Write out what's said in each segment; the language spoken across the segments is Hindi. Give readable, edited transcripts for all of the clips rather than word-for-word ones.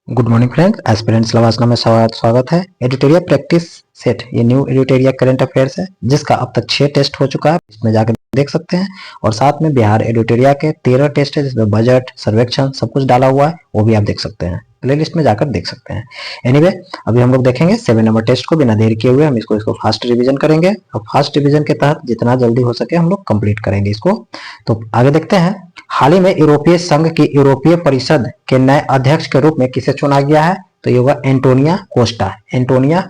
गुड मॉर्निंग फ्रेंड्स, एस्पिरेंट्स लवासना में स्वागत है। एडिटोरियल प्रैक्टिस सेट ये न्यू एडिटोरियल करंट अफेयर्स है जिसका अब तक 6 टेस्ट हो चुका है, इसमें जाकर देख सकते हैं। और साथ में बिहार एडिटोरियल के 13 टेस्ट है जिसमें बजट सर्वेक्षण सब कुछ डाला हुआ है, वो भी आप देख सकते हैं, प्ले लिस्ट में जाकर देख सकते हैं। एनीवे अभी हम लोग देखेंगे 7 नंबर टेस्ट को। बिना देर किए हुए हम इसको फास्ट रिविजन करेंगे और फास्ट रिविजन के तहत जितना जल्दी हो सके हम लोग कंप्लीट करेंगे इसको। तो आगे देखते हैं। हाल ही में यूरोपीय संघ की यूरोपीय परिषद के नए अध्यक्ष के रूप में किसे चुना गया है? तो ये होगा एंटोनिया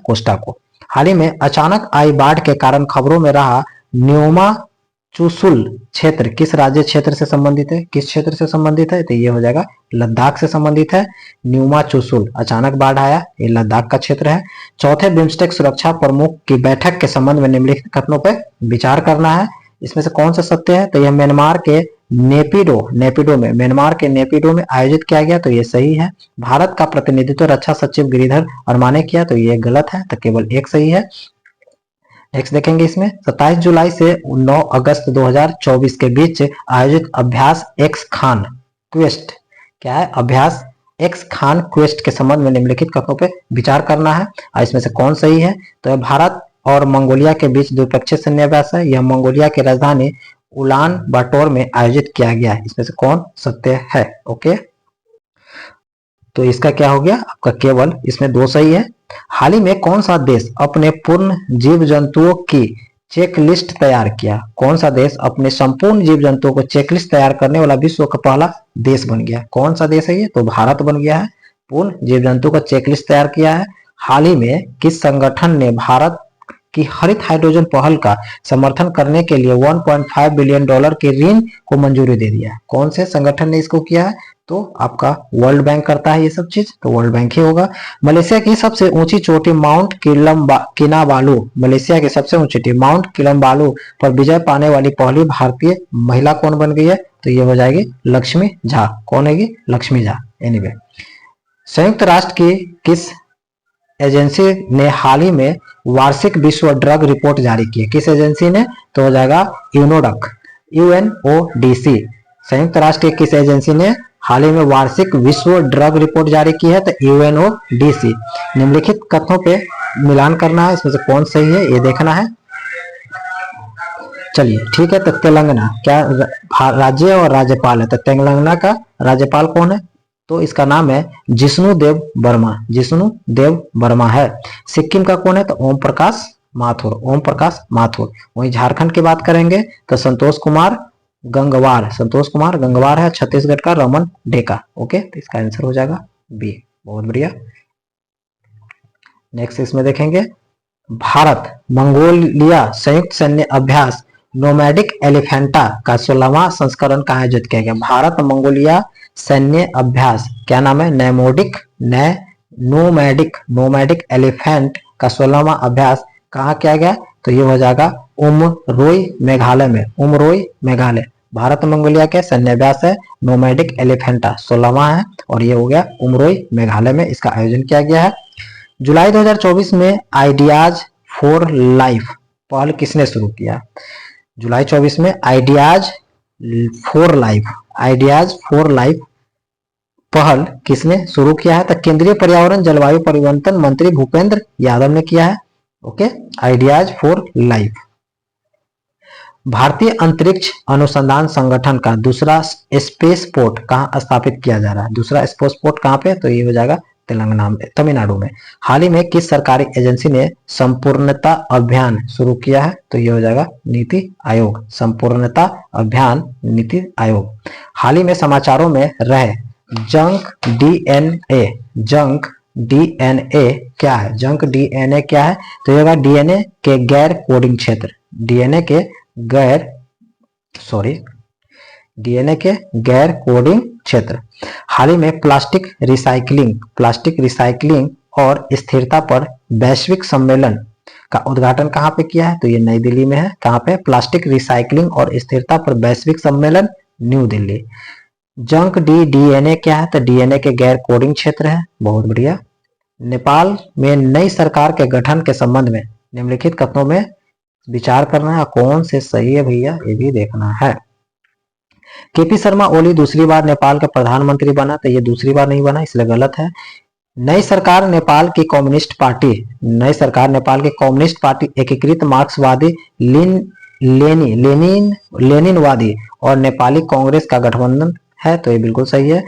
कोस्टा को। हाल ही में अचानक आई बाढ़ के कारण खबरों में रहा न्योमा चुसुल क्षेत्र किस राज्य क्षेत्र से संबंधित है? किस क्षेत्र से संबंधित है? तो ये हो जाएगा लद्दाख से संबंधित है। न्यूमा चुसुल, अचानक बाढ़ आया, ये लद्दाख का क्षेत्र है। चौथे बिम्स्टेक सुरक्षा प्रमुख की बैठक के संबंध में निम्नलिखित कथनों पर विचार करना है। इसमें से कौन सा सत्य है? तो यह म्यांमार के म्यांमार के नेपिडो में आयोजित किया गया, तो ये सही है। भारत का प्रतिनिधित्व रक्षा सचिव गिरिधर वर्मा ने किया, तो ये गलत है, तो केवल एक सही है। नेक्स्ट देखेंगे। इसमें 27 जुलाई से 9 अगस्त 2024 के बीच आयोजित अभ्यास एक्स खान क्वेस्ट क्या है? अभ्यास एक्स खान क्वेस्ट के संबंध में निम्नलिखित कथनों पर विचार करना है। इसमें से कौन सही है? तो भारत और मंगोलिया के बीच द्विपक्षीय सैन्य अभ्यास है। यह मंगोलिया की राजधानी उलान बाटोर में आयोजित किया गया है। इसमें से कौन सत्य है? ओके, तो इसका क्या हो गया आपका? केवल इसमें 2 सही है। हाल ही में कौन सा देश अपने पूर्ण जीव जंतुओं की चेकलिस्ट तैयार किया? कौन सा देश अपने संपूर्ण जीव जंतुओं को चेकलिस्ट तैयार करने वाला विश्व का पहला देश बन गया? कौन सा देश है ये? तो भारत बन गया है, पूर्ण जीव जंतु का चेकलिस्ट तैयार किया है। हाल ही में किस संगठन ने भारत की हरित हाइड्रोजन पहल का समर्थन करने के लिए $1.5 बिलियन के ऋण को मंजूरी दे दिया है? कौन से संगठन ने इसको किया है? तो आपका वर्ल्ड बैंक करता है ये सब चीज, तो वर्ल्ड बैंक ही होगा। मलेशिया की सबसे ऊंची चोटी माउंट किनाबालू, मलेशिया की सबसे ऊंची चोटी माउंट किनाबालू पर विजय पाने वाली पहली भारतीय महिला कौन बन गई है? तो ये हो जाएगी लक्ष्मी झा। कौन है? लक्ष्मी झा। एनीवे, संयुक्त राष्ट्र की किस एजेंसी ने हाल ही में वार्षिक विश्व ड्रग रिपोर्ट जारी की है? किस एजेंसी ने? तो हो जाएगा यूनोडक, UNODC। संयुक्त राष्ट्र की किस एजेंसी ने हाल ही में वार्षिक विश्व ड्रग रिपोर्ट जारी की है? तो UNODC। निम्नलिखित कथनों पे मिलान करना है, इसमें से कौन सही है ये देखना है। चलिए ठीक है। तो तेलंगाना क्या राज्य और राज्यपाल है? तो तेलंगाना का राज्यपाल कौन है? तो इसका नाम है जिष्णु देव वर्मा है। सिक्किम का कौन है? तो ओम प्रकाश माथुर। वहीं झारखंड की बात करेंगे तो संतोष कुमार गंगवार है। छत्तीसगढ़ का रमन डेका। ओके, तो इसका आंसर हो जाएगा बी। बहुत बढ़िया। नेक्स्ट इसमें देखेंगे, भारत मंगोलिया संयुक्त सैन्य अभ्यास नोमैडिक एलिफेंटा का 16वां संस्करण का आयोजित किया गया। भारत मंगोलिया सैन्य अभ्यास क्या नाम है? नोमैडिक एलिफेंट का 16वां अभ्यास कहाँ किया गया? तो ये हो जाएगा उमरोई मेघालय। भारत मंगोलिया के सैन्य अभ्यास है नोमैडिक एलिफेंटा, 16वां है और ये हो गया उमरोई मेघालय में इसका आयोजन किया गया है। जुलाई 2024 में आइडियाज फॉर लाइफ पहल किसने शुरू किया? जुलाई 24 में आइडियाज फॉर लाइफ पहल किसने शुरू किया है? तो केंद्रीय पर्यावरण जलवायु परिवर्तन मंत्री भूपेंद्र यादव ने किया है। Okay, ideas for life. भारतीय अंतरिक्ष अनुसंधान संगठन का दूसरा स्पेस पोर्ट कहां स्थापित किया जा रहा है? दूसरा स्पेस पोर्ट कहां पे? तो ये हो जाएगा तमिलनाडु में। हाल ही में किस सरकारी एजेंसी ने संपूर्णता अभियान शुरू किया है? तो ये हो जाएगा नीति आयोग। संपूर्णता अभियान नीति आयोग। हाल ही में समाचारों में रहे जंक डीएनए क्या है? तो ये होगा डीएनए के गैर कोडिंग क्षेत्र। हाल ही में प्लास्टिक रिसाइकलिंग और स्थिरता पर वैश्विक सम्मेलन का उद्घाटन कहां पे किया है? तो ये नई दिल्ली में है। कहां पे? प्लास्टिक रिसाइकलिंग और स्थिरता पर वैश्विक सम्मेलन, न्यू दिल्ली। जंक डीएनए क्या है? तो डीएनए के गैर कोडिंग क्षेत्र है। बहुत बढ़िया। नेपाल में नई सरकार के गठन के संबंध में निम्नलिखित कथनों में विचार करना है। कौन से सही है भैया ये भी देखना है। केपी शर्मा ओली दूसरी बार नेपाल का प्रधानमंत्री बना, तो ये दूसरी बार नहीं बना इसलिए गलत है। नई सरकार नेपाल की कम्युनिस्ट पार्टी, नई सरकार नेपाल की कम्युनिस्ट पार्टी एकीकृत मार्क्सवादी लेनिनवादी और नेपाली कांग्रेस का गठबंधन है, तो ये बिल्कुल सही है।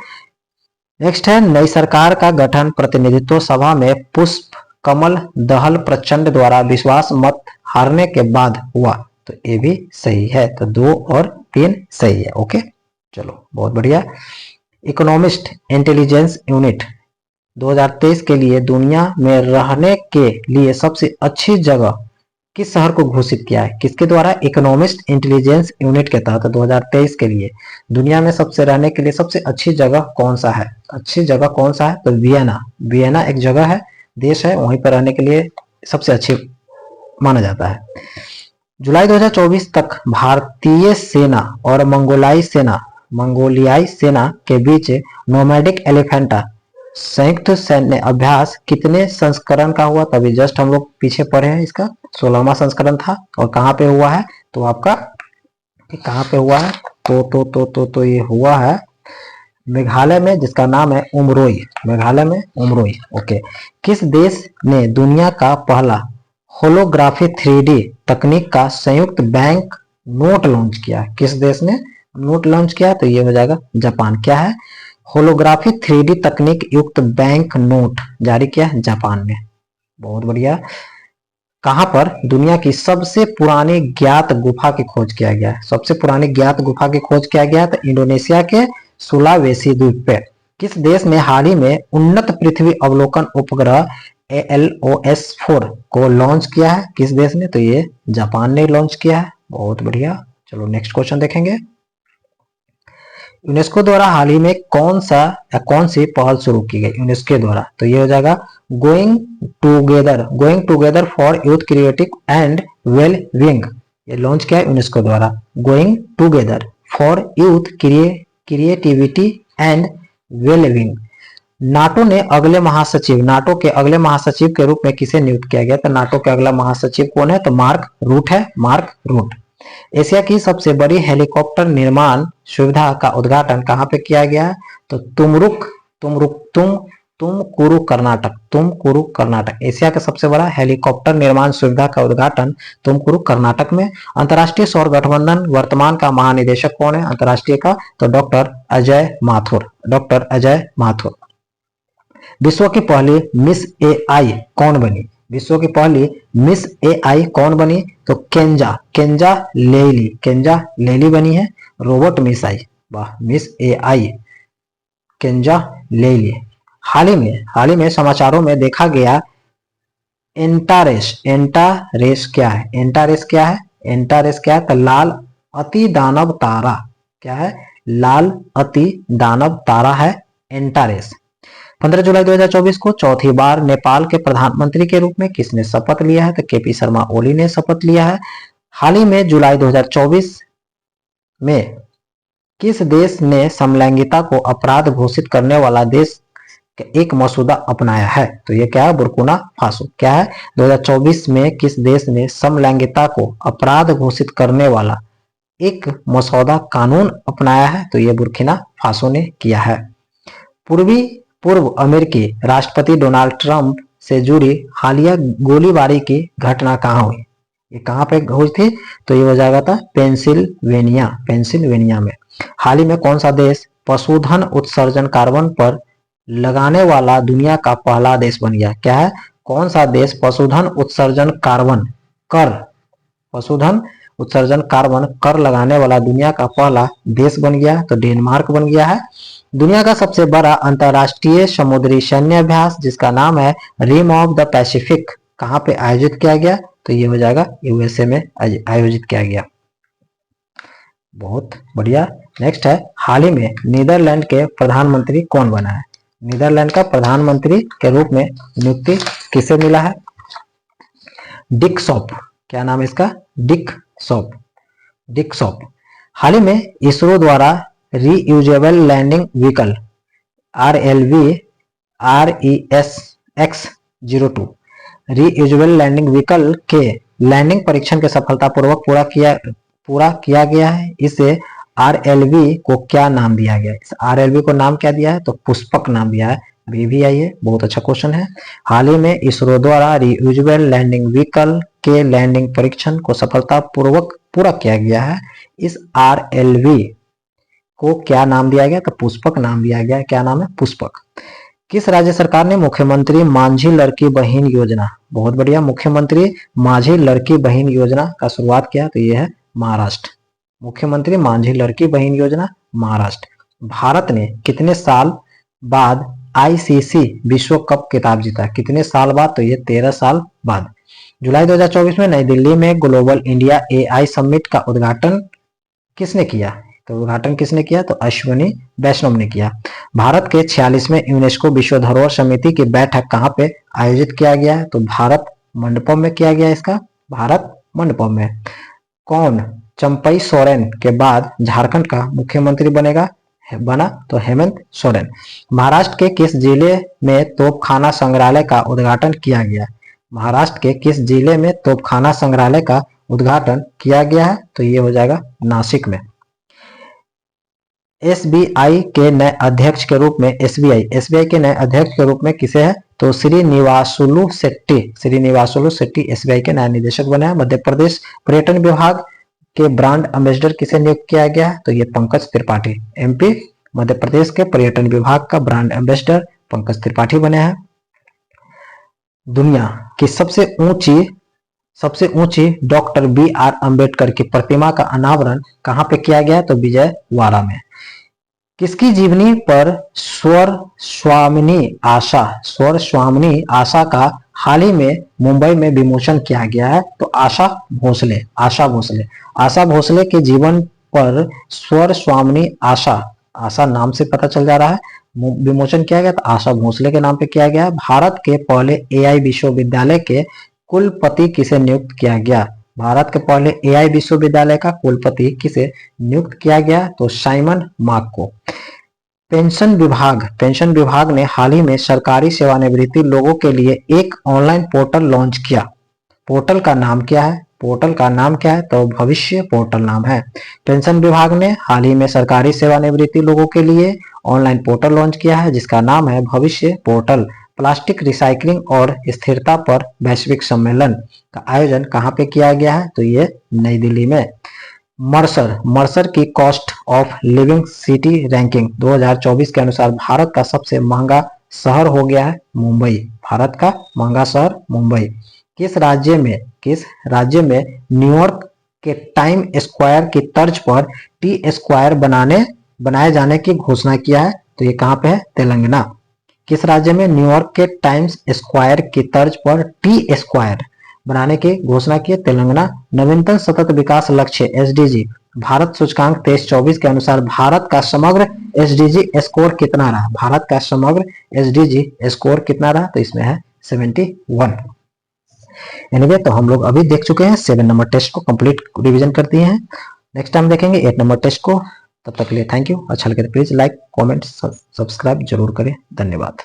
नेक्स्ट है नई सरकार का गठन प्रतिनिधित्व सभा में पुष्प कमल दहल प्रचंड द्वारा विश्वास मत हारने के बाद हुआ, तो ये भी सही है। तो 2 और 3 सही है। ओके, चलो बहुत बढ़िया। इकोनॉमिस्ट इंटेलिजेंस यूनिट 2023 के लिए दुनिया में रहने के लिए सबसे अच्छी जगह किस शहर को घोषित किया है? किसके द्वारा? इकोनॉमिस्ट इंटेलिजेंस यूनिट के तहत 2023 के लिए दुनिया में सबसे रहने के लिए सबसे अच्छी जगह कौन सा है? अच्छी जगह कौन सा है? तो वियना, वियना एक जगह है, देश है, वहीं पर रहने के लिए सबसे अच्छी माना जाता है। जुलाई 2024 तक भारतीय सेना और मंगोलियाई सेना के बीच नोमैडिक एलिफेंटा संयुक्त सैन्य अभ्यास कितने संस्करण का हुआ? तभी जस्ट हम लोग पीछे पढ़े हैं, इसका 16वां संस्करण था। और कहाँ पे हुआ है? तो आपका कहाँ पे हुआ है? तो ये हुआ है मेघालय में, जिसका नाम है उमरोई, मेघालय में उमरोई। ओके, किस देश ने दुनिया का पहला होलोग्राफी 3D तकनीक का संयुक्त बैंक नोट लॉन्च किया? किस देश ने नोट लॉन्च किया? तो ये हो जाएगा जापान। क्या है? होलोग्राफी 3D तकनीक युक्त बैंक नोट जारी किया जापान में। बहुत बढ़िया। कहां पर दुनिया की सबसे पुरानी ज्ञात गुफा की खोज किया गया है? सबसे पुरानी ज्ञात गुफा की खोज किया गया है तो इंडोनेशिया के सुलावेसी द्वीप पे। किस देश ने हाल ही में उन्नत पृथ्वी अवलोकन उपग्रह ALOS-4 को लॉन्च किया है? किस देश ने? तो ये जापान ने लॉन्च किया है। बहुत बढ़िया। चलो नेक्स्ट क्वेश्चन देखेंगे। यूनेस्को द्वारा हाल ही में कौन सी पहल शुरू की गई यूनेस्को द्वारा? तो ये हो जाएगा going together for youth creative and well being. ये लॉन्च किया है यूनेस्को द्वारा, going together for youth creativity and well being. NATO के अगले महासचिव के रूप में किसे नियुक्त किया गया? तो नाटो के अगला महासचिव कौन है? तो मार्क रूट है, मार्क रूट। एशिया की सबसे बड़ी हेलीकॉप्टर निर्माण सुविधा का उद्घाटन कहां पे किया गया है? तो तुमकुरु कर्नाटक। एशिया का सबसे बड़ा हेलीकॉप्टर निर्माण सुविधा का उद्घाटन तुमकुरु कर्नाटक में। अंतर्राष्ट्रीय सौर गठबंधन वर्तमान का महानिदेशक कौन है अंतर्राष्ट्रीय का? तो डॉक्टर अजय माथुर। विश्व की पहली मिस AI कौन बनी? विश्व की पहली मिस AI कौन बनी? तो केंजा लेली बनी है। रोबोट मिस आई, वाह, मिस AI केंजा लेली। हाल ही में समाचारों में देखा गया एंटारेस क्या है? एंटारेस क्या है? तो लाल अति दानव तारा। क्या है? लाल अति दानव तारा है एंटारेस। 15 जुलाई 2024 को चौथी बार नेपाल के प्रधानमंत्री के रूप में किसने शपथ लिया है? तो KP शर्मा ओली ने शपथ लिया है। हाल ही में जुलाई 2024 में किस देश ने समलैंगिकता को अपराध घोषित करने वाला देश एक मसौदा अपनाया है? तो ये क्या है? Burkina Faso. क्या है? 2024 में किस देश ने समलैंगिकता को अपराध घोषित करने वाला एक मसौदा कानून अपनाया है? तो ये बुर्किना फासो ने किया है। पूर्व अमेरिकी राष्ट्रपति डोनाल्ड ट्रंप से जुड़ी हालिया गोलीबारी की घटना कहां हुई? ये कहां पे हुई थी? तो ये हो जाएगा था पेंसिल्वेनिया में। हाल ही में कौन सा देश पशुधन उत्सर्जन कार्बन पर लगाने वाला दुनिया का पहला देश बन गया? क्या है? कौन सा देश पशुधन उत्सर्जन कार्बन कर लगाने वाला दुनिया का पहला देश बन गया? तो डेनमार्क बन गया है। दुनिया का सबसे बड़ा अंतरराष्ट्रीय समुद्री सैन्य अभ्यास जिसका नाम है रिम ऑफ द पैसिफिक कहां पे आयोजित किया गया? तो ये हो जाएगा USA में आयोजित किया गया। बहुत बढ़िया। नेक्स्ट है हाल ही में नीदरलैंड के प्रधानमंत्री कौन बना है? नीदरलैंड का प्रधानमंत्री के रूप में नियुक्ति किसे मिला है? Dick shop. क्या नाम है इसका? Dick shop. हाल ही में इसरो द्वारा reusable landing vehicle RESX-02 reusable landing vehicle के लैंडिंग परीक्षण के सफलतापूर्वक पूरा किया गया है। इसे RLV को क्या नाम दिया गया है? इस RLV को नाम क्या दिया है? तो पुष्पक नाम दिया है। भी आई है, बहुत अच्छा क्वेश्चन है। हाल ही में इसरो द्वारा रीयूजेबल लैंडिंग व्हीकल के लैंडिंग परीक्षण को सफलतापूर्वक पूरा किया गया है। इस RLV को क्या नाम दिया गया? तो पुष्पक नाम दिया गया है। क्या नाम है? पुष्पक। किस राज्य सरकार ने मुख्यमंत्री माझी लड़की बहन योजना, बहुत बढ़िया, मुख्यमंत्री माझी लड़की बहन योजना का शुरुआत किया? तो ये है महाराष्ट्र। मुख्यमंत्री माझी लड़की बहन योजना, महाराष्ट्र। भारत ने कितने साल बाद ICC विश्व कप खिताब जीता? कितने साल बाद? तो ये 13 साल बाद। जुलाई 2024 में नई दिल्ली में ग्लोबल इंडिया AI समिट का उद्घाटन किसने किया? तो उद्घाटन किसने किया? तो अश्विनी वैष्णव ने किया। भारत के 46वें यूनेस्को विश्व धरोहर समिति की बैठक कहाँ पे आयोजित किया गया है? तो भारत मंडपम में किया गया। इसका भारत मंडपम में। कौन चंपई सोरेन के बाद झारखंड का मुख्यमंत्री बना? तो हेमंत सोरेन। महाराष्ट्र के किस जिले में तोपखाना संग्रहालय का उद्घाटन किया गया? महाराष्ट्र के किस जिले में तोपखाना संग्रहालय का उद्घाटन किया गया है? तो ये हो जाएगा नासिक में। SBI के नए अध्यक्ष के रूप में SBI के नए अध्यक्ष के रूप में किसे है? तो श्रीनिवासुलु शेट्टी SBI के नए निदेशक बने हैं। मध्य प्रदेश पर्यटन विभाग के ब्रांड एम्बेसडर किसे नियुक्त किया गया है? तो ये पंकज त्रिपाठी। MP मध्य प्रदेश के पर्यटन विभाग का ब्रांड एम्बेसडर पंकज त्रिपाठी बने हैं। दुनिया की सबसे ऊंची डॉक्टर BR अम्बेडकर की प्रतिमा का अनावरण कहां पे किया गया? तो विजयवाड़ा में। किसकी जीवनी पर स्वर स्वामिनी आशा का हाल ही में मुंबई में विमोचन किया गया है? तो आशा भोसले के जीवन पर स्वर स्वामिनी आशा नाम से पता चल जा रहा है, विमोचन किया गया। तो आशा भोसले के नाम पे किया गया। भारत के पहले AI विश्वविद्यालय के कुलपति किसे नियुक्त किया गया? भारत के पहले AI विश्वविद्यालय का कुलपति किसे नियुक्त किया गया? तो साइमन मार्क को। पेंशन विभाग ने हाल ही में सरकारी सेवानिवृत्ति लोगों के लिए एक ऑनलाइन पोर्टल लॉन्च किया। पोर्टल का नाम क्या है? तो भविष्य पोर्टल नाम है। पेंशन विभाग ने हाल ही में सरकारी सेवानिवृत्ति लोगों के लिए ऑनलाइन पोर्टल लॉन्च किया है जिसका नाम है भविष्य पोर्टल। प्लास्टिक रिसाइकलिंग और स्थिरता पर वैश्विक सम्मेलन का आयोजन कहाँ पे किया गया है? तो ये नई दिल्ली में। मर्सर की cost of living city ranking 2024 के अनुसार भारत का सबसे महंगा शहर हो गया है मुंबई। भारत का महंगा शहर मुंबई। किस राज्य में न्यूयॉर्क के टाइम स्क्वायर की तर्ज पर T स्क्वायर बनाए जाने की घोषणा किया है? तो ये कहाँ पे है? तेलंगाना। किस राज्य में न्यूयॉर्क के टाइम्स स्क्वायर की तर्ज पर T स्क्वायर बनाने की घोषणा की? तेलंगाना। नवीनतम सतत विकास लक्ष्य SDG भारत सूचकांक 23-24 के अनुसार भारत का समग्र SDG स्कोर कितना रहा? तो इसमें है 71। एनीवे तो हम लोग अभी देख चुके हैं 7 नंबर टेस्ट को, कंप्लीट रिवीजन कर दिए हैं। नेक्स्ट टाइम देखेंगे 8 नंबर टेस्ट को। तब तक के लिए थैंक यू। अच्छा लगे तो प्लीज लाइक, कमेंट, सब्सक्राइब जरूर करें। धन्यवाद।